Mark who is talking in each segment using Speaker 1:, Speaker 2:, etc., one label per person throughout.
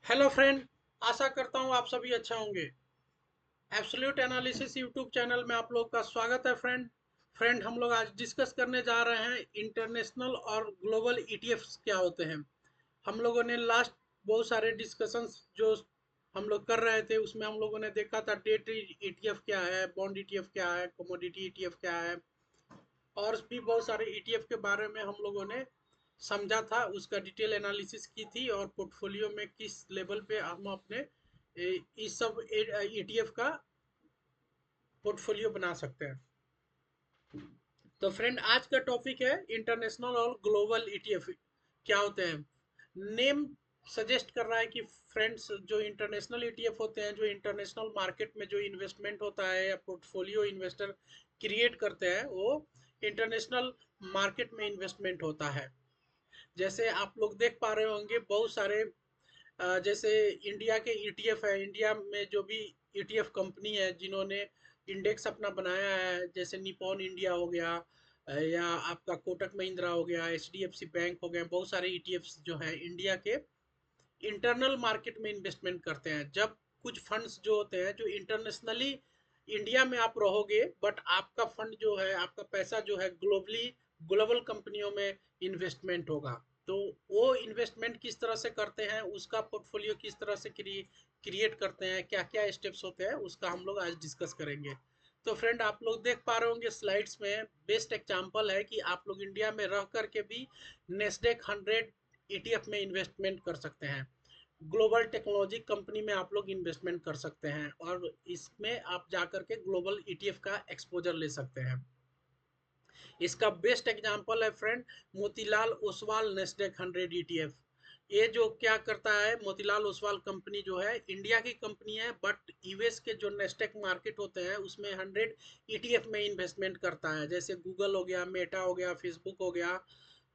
Speaker 1: Hello friend. आशा करता हूँ आप सभी अच्छा होंगे। एब्सोल्यूट एनालिसिस यूट्यूब चैनल में आप लोग का स्वागत है फ्रेंड। हम लोग आज डिस्कस करने जा रहे हैं इंटरनेशनल और ग्लोबल ईटीएफ्स क्या होते हैं। हम लोगों ने लास्ट बहुत सारे डिस्कशंस जो हम लोग कर रहे थे उसमें हम लोगों ने देखा था डेट ईटीएफ क्या है, बॉन्ड ईटीएफ क्या है, कमोडिटी ईटीएफ क्या है, और भी बहुत सारे ईटीएफ के बारे में हम लोगों ने समझा था, उसका डिटेल एनालिसिस की थी और पोर्टफोलियो में किस लेवल पे हम अपने इस सब ईटीएफ का पोर्टफोलियो बना सकते हैं। तो फ्रेंड आज का टॉपिक है इंटरनेशनल और ग्लोबल ईटीएफ क्या होते हैं। नेम सजेस्ट कर रहा है कि फ्रेंड्स जो इंटरनेशनल ईटीएफ होते हैं, जो इंटरनेशनल मार्केट में जो इन्वेस्टमेंट होता है या पोर्टफोलियो इन्वेस्टर क्रिएट करते हैं वो इंटरनेशनल मार्केट में इन्वेस्टमेंट होता है। जैसे आप लोग देख पा रहे होंगे बहुत सारे जैसे इंडिया के ईटीएफ है, इंडिया में जो भी ईटीएफ कंपनी है जिन्होंने इंडेक्स अपना बनाया है, जैसे निपॉन इंडिया हो गया, या आपका कोटक महिंद्रा हो गया, एचडीएफसी बैंक हो गया, बहुत सारे ईटीएफ्स जो है इंडिया के इंटरनल मार्केट में इन्वेस्टमेंट करते हैं। जब कुछ फंड्स जो होते हैं जो इंटरनेशनली इंडिया में आप रहोगे बट आपका फंड जो है, आपका पैसा जो है ग्लोबली ग्लोबल कंपनियों में इन्वेस्टमेंट होगा। तो वो इन्वेस्टमेंट किस तरह से करते हैं, उसका पोर्टफोलियो किस तरह से क्रिएट करते हैं, क्या क्या स्टेप्स होते हैं, उसका हम लोग आज डिस्कस करेंगे। तो फ्रेंड आप लोग देख पा रहे होंगे स्लाइड्स में बेस्ट एग्जांपल है कि आप लोग इंडिया में रह करके भी नेस्डेक 100 ईटीएफ में इन्वेस्टमेंट कर सकते हैं। ग्लोबल टेक्नोलॉजी कंपनी में आप लोग इन्वेस्टमेंट कर सकते हैं और इसमें आप जाकर के ग्लोबल ईटीएफ का एक्सपोजर ले सकते हैं। इसका बेस्ट एग्जांपल है friend Motilal Oswal Nasdaq 100 ETF. ये जो क्या करता है, मोतीलाल ओसवाल कंपनी जो है इंडिया की कंपनी है बट यूएस के जो नेस्डेक मार्केट होते हैं उसमें 100 ईटीएफ में इन्वेस्टमेंट करता है, जैसे गूगल हो गया, मेटा हो गया, फेसबुक हो गया।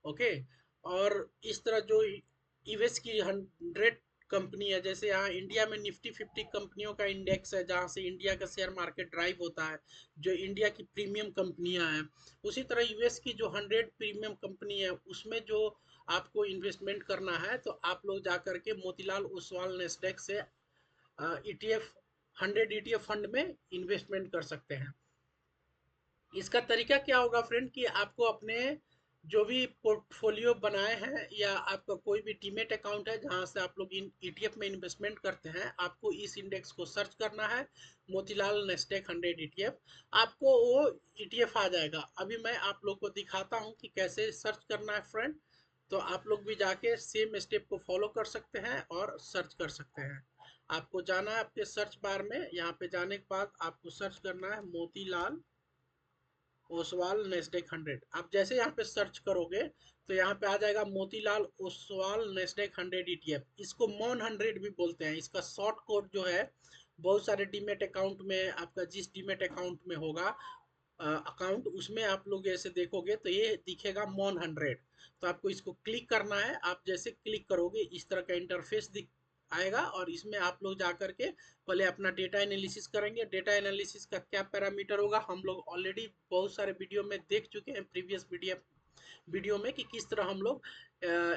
Speaker 1: ओके। और इस तरह जो यूएस की 100 कंपनी है, जैसे यहाँ इंडिया में निफ्टी 50 कंपनियों का इंडेक्स है जहाँ से इंडिया का शेयर मार्केट ड्राइव होता है, जो इंडिया की प्रीमियम कंपनियां हैं। उसी तरह यूएस की जो 100 प्रीमियम कंपनी है उसमें जो आपको इन्वेस्टमेंट करना है तो आप लोग जाकर के मोतीलाल ओसवाल नेस्डेक से ईटीएफ 100 ईटीएफ फंड में इन्वेस्टमेंट कर सकते हैं। इसका तरीका क्या होगा फ्रेंड कि आपको अपने जो भी पोर्टफोलियो बनाए हैं या आपका कोई भी डीमेट अकाउंट है जहां से आप लोग इन ईटीएफ में इन्वेस्टमेंट करते हैं, आपको इस इंडेक्स को सर्च करना है, मोतीलाल नेस्डेक 100 ईटीएफ। आपको वो ईटीएफ आ जाएगा। अभी मैं आप लोग को दिखाता हूं कि कैसे सर्च करना है फ्रेंड। तो आप लोग भी जाके सेम स्टेप को फॉलो कर सकते हैं और सर्च कर सकते हैं। आपको जाना है आपके सर्च बार में, यहाँ पे जाने के बाद आपको सर्च करना है मोतीलाल ओसवाल नेस्डेक 100। आप जैसे यहाँ पे सर्च करोगे तो यहाँ पे आ जाएगा मोतीलाल ओसवाल नेस्डेक 100 ईटीएफ। इसको मॉन 100 भी बोलते हैं। इसका शॉर्ट कोड जो है बहुत सारे डीमेट अकाउंट में, आपका जिस डीमेट अकाउंट में होगा अकाउंट, उसमें आप लोग ऐसे देखोगे तो ये दिखेगा मॉन 100। तो आपको इसको क्लिक करना है। आप जैसे क्लिक करोगे इस तरह का इंटरफेस दिख आएगा और इसमें आप लोग जा करके पहले अपना डेटा एनालिसिस करेंगे। डेटा एनालिसिस का क्या पैरामीटर होगा हम लोग ऑलरेडी बहुत सारे वीडियो में देख चुके हैं, प्रीवियस वीडियो में कि किस तरह हम लोग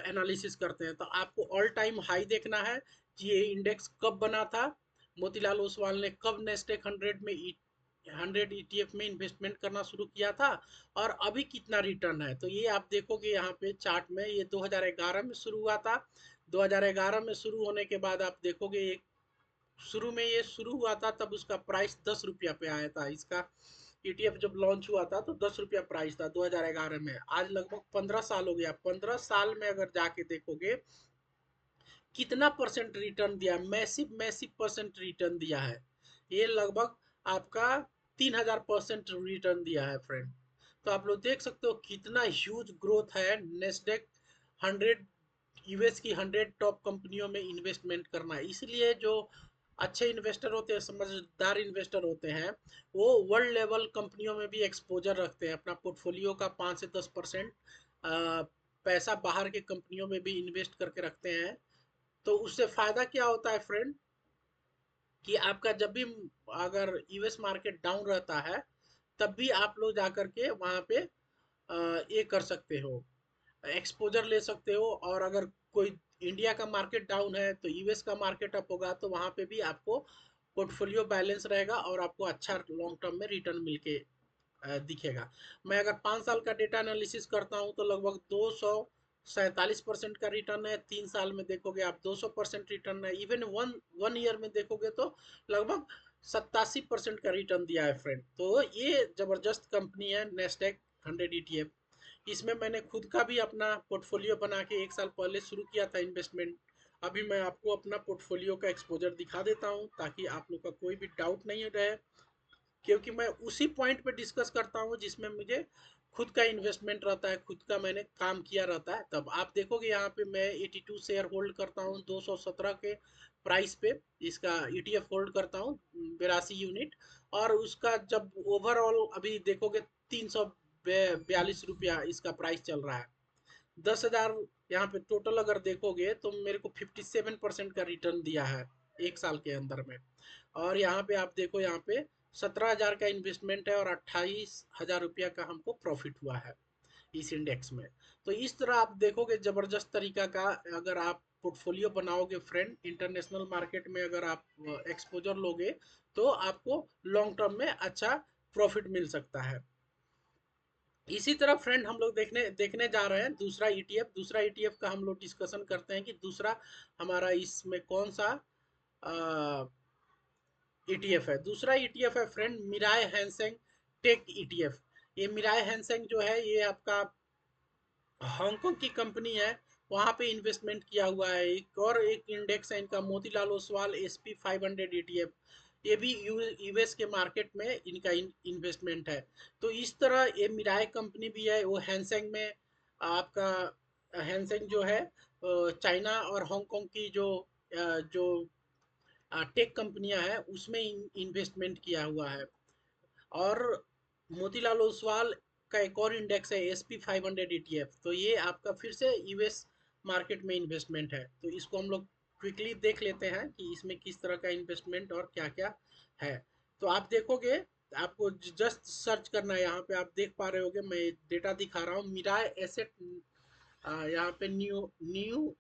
Speaker 1: एनालिसिस करते हैं। तो आपको ऑल टाइम हाई देखना है कि ये इंडेक्स कब बना था, मोतीलाल ओसवाल ने कब नेस्टेक 100 ईटीएफ में इन्वेस्टमेंट करना शुरू किया था और अभी कितना रिटर्न है। तो ये आप देखोगे यहाँ पे चार्ट में, ये 2011 में शुरू हुआ था। 2011 में शुरू होने के बाद आप देखोगे एक शुरू में ये शुरू हुआ था तब उसका प्राइस 10 रुपया पे आया था। इसका ईटीएफ जब लॉन्च हुआ था तो 10 रुपया प्राइस था 2011 में। आज लगभग 15 साल हो गया। 15 साल में अगर जाके देखोगे कितना परसेंट रिटर्न दिया, मैसिव मैसिव परसेंट रिटर्न दिया है। ये लगभग आपका 3000% रिटर्न दिया है फ्रेंड। तो आप लोग देख सकते हो कितना ह्यूज ग्रोथ है। नेस्डेक 100 यूएस की 100 टॉप कंपनियों में इन्वेस्टमेंट करना है। इसलिए जो अच्छे इन्वेस्टर होते हैं, समझदार इन्वेस्टर होते हैं, वो वर्ल्ड लेवल कंपनियों में भी एक्सपोजर रखते हैं। अपना पोर्टफोलियो का 5 से 10% पैसा बाहर के कंपनियों में भी इन्वेस्ट करके रखते हैं। तो उससे फायदा क्या होता है फ्रेंड कि आपका जब भी अगर यूएस मार्केट डाउन रहता है तब भी आप लोग जाकर के वहां पे ये कर सकते हो, एक्सपोजर ले सकते हो। और अगर कोई इंडिया का मार्केट डाउन है तो यूएस का मार्केट अप होगा, तो वहां पे भी आपको पोर्टफोलियो बैलेंस रहेगा और आपको अच्छा लॉन्ग टर्म में रिटर्न मिलके दिखेगा। मैं अगर 5 साल का डेटा एनालिसिस करता हूँ तो लगभग 247% का रिटर्न है। 3 साल में देखोगे आप 200% रिटर्न है। इवन वन वन ईयर में देखोगे तो लगभग 87% का रिटर्न दिया है फ्रेंड। तो ये जबरदस्त कंपनी है नेस्डेक 100 ETF। इसमें मैंने खुद का भी अपना पोर्टफोलियो बना के 1 साल पहले शुरू किया था इन्वेस्टमेंट। अभी मैं आपको अपना पोर्टफोलियो का एक्सपोजर दिखा देता हूँ ताकि आप लोग का कोई भी डाउट नहीं रहे, क्योंकि मैं उसी पॉइंट पे डिस्कस करता हूँ जिसमें मुझे खुद का इन्वेस्टमेंट रहता है, खुद का मैंने काम किया रहता है। तब आप देखोगे यहाँ पे मैं 82 शेयर होल्ड करता हूँ 217 के प्राइस पे। इसका ETF होल्ड करता हूँ 82 यूनिट। और उसका जब ओवरऑल अभी देखोगे 342 रुपया इसका प्राइस चल रहा है। 10,000 यहाँ पे टोटल अगर देखोगे तो मेरे को 57% का रिटर्न दिया है 1 साल के अंदर में। और यहाँ पे आप देखो, यहाँ पे 17,000 का इन्वेस्टमेंट है और 28,000 रुपया का हमको प्रॉफिट हुआ है इस इंडेक्स में। तो इस तरह आप देखोगे जबरदस्त तरीका का अगर आप पोर्टफोलियो बनाओगे फ्रेंड, इंटरनेशनल मार्केट में अगर आप एक्सपोजर लोगे तो आपको लॉन्ग टर्म में अच्छा प्रॉफिट मिल सकता है। इसी तरह फ्रेंड हम लोग देखने देखने जा रहे हैं दूसरा ETF। दूसरा ETF का हम लोग डिस्कशन करते हैं कि दूसरा हमारा इसमें कौन सा ETF है। दूसरा ETF है फ्रेंड मिराय हैंसेंग टेक ETF। ये मिराय हैंसेंग जो है ये आपका हांगकांग की कंपनी है, वहां पे इन्वेस्टमेंट किया हुआ है। एक और एक इंडेक्स है इनका मोतीलाल ओसवाल SP 500 ETF। ये भी यूएस के मार्केट में इनका इन्वेस्टमेंट है। तो इस तरह ये मिराय कंपनी भी है, वो हैंसेंग में आपका हैंसेंग जो है चाइना और हांगकांग की जो टेक कंपनियां हैं उसमें इन्वेस्टमेंट किया हुआ है। और मोतीलाल ओसवाल का एक और इंडेक्स है SP 500 ETF। तो ये आपका फिर से यूएस मार्केट में इन्वेस्टमेंट है। तो इसको हम लोग क्विकली देख लेते हैं कि इसमें किस तरह का इन्वेस्टमेंट और क्या क्या है। तो आप देखोगे, आपको जस्ट सर्च करना है। यहाँ पे आप देख पा रहे होगे मैं डेटा दिखा रहा हूँ मिराय एसेट। यहाँ पे न्यू न्यू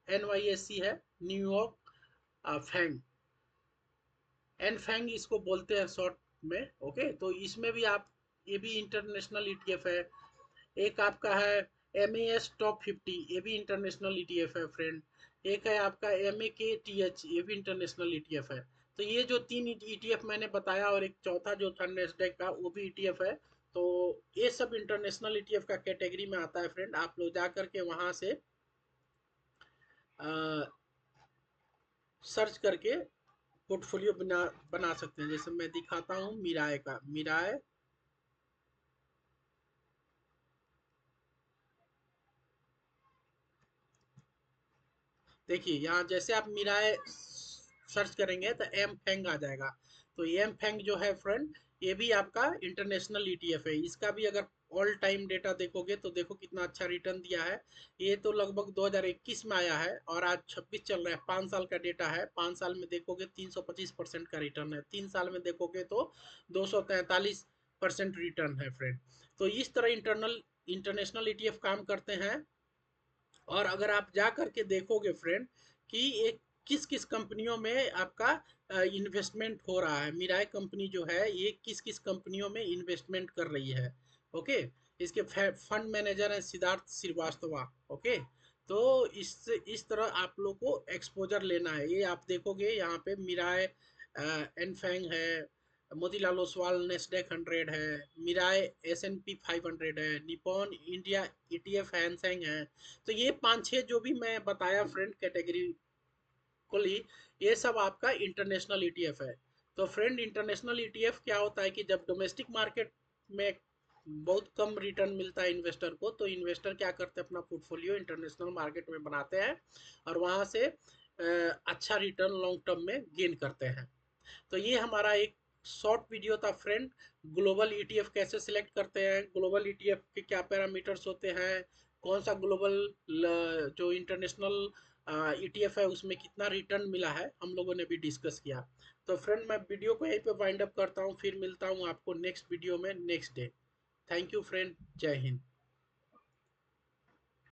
Speaker 1: NYSE है, न्यूयॉर्क फैंग, एन फैंग इसको बोलते हैं शॉर्ट में। ओके, तो इसमें भी आप, ये भी इंटरनेशनल ETF है। एक आपका है MAS Top 50, ये भी इंटरनेशनल ETF है फ्रेंड। एक है आपका MAKTH, ये भी इंटरनेशनल ETF है। तो ये जो 3 ETF मैंने बताया और एक चौथा जो था नेस्डेक का वो भी ETF है। तो ये सब इंटरनेशनल ETF का कैटेगरी में आता है फ्रेंड। आप लोग जा करके वहां से सर्च करके पोर्टफोलियो बना सकते हैं। जैसे मैं दिखाता हूँ मिराय का, मिराय देखिए यहाँ जैसे आप मिराय सर्च करेंगे तो एम फैंग आ जाएगा। तो एम फैंग जो है फ्रेंड, ये भी आपका इंटरनेशनल ETF है। इसका भी अगर ऑल टाइम डेटा देखोगे तो देखो कितना अच्छा रिटर्न दिया है। ये तो लगभग 2021 में आया है और आज 26 चल रहा है। 5 साल का डेटा है। 5 साल में देखोगे 325% का रिटर्न है। 3 साल में देखोगे तो 243% रिटर्न है फ्रेंड। तो इस तरह इंटरनेशनल ETF काम करते हैं। और अगर आप जा करके देखोगे फ्रेंड कि एक किस किस कंपनियों में आपका इन्वेस्टमेंट हो रहा है, मिराय कंपनी जो है ये किस किस कंपनियों में इन्वेस्टमेंट कर रही है। ओके, इसके फंड मैनेजर हैं सिद्धार्थ श्रीवास्तवा। ओके, तो इस तरह आप लोग को एक्सपोजर लेना है। ये आप देखोगे यहाँ पे मिराय एनफैंग है, मोतीलाल ओसवाल नेस्डेक 100 है, मिराय S&P 500 है, निपॉन इंडिया ETF हैंसेंग है। तो ये 5-6 जो भी मैं बताया फ्रेंड कैटेगरी को ली, ये सब आपका इंटरनेशनल ETF है। तो फ्रेंड इंटरनेशनल ETF क्या होता है कि जब डोमेस्टिक मार्केट में बहुत कम रिटर्न मिलता है इन्वेस्टर को, तो इन्वेस्टर क्या करते हैं अपना पोर्टफोलियो इंटरनेशनल मार्केट में बनाते हैं और वहां से अच्छा रिटर्न लॉन्ग टर्म में गेन करते हैं। तो ये हमारा एक शॉर्ट वीडियो था फ्रेंड। ग्लोबल ETF कैसे सिलेक्ट करते हैं, ग्लोबल ETF के क्या पैरामीटर्स होते हैं, कौन सा ग्लोबल जो इंटरनेशनल ETF है उसमें कितना रिटर्न मिला है, हम लोगों ने भी डिस्कस किया। तो फ्रेंड मैं वीडियो को यहीं पे वाइंड अप करता हूँ, फिर मिलता हूँ आपको नेक्स्ट वीडियो में next day. Thank you friend, जय हिंद।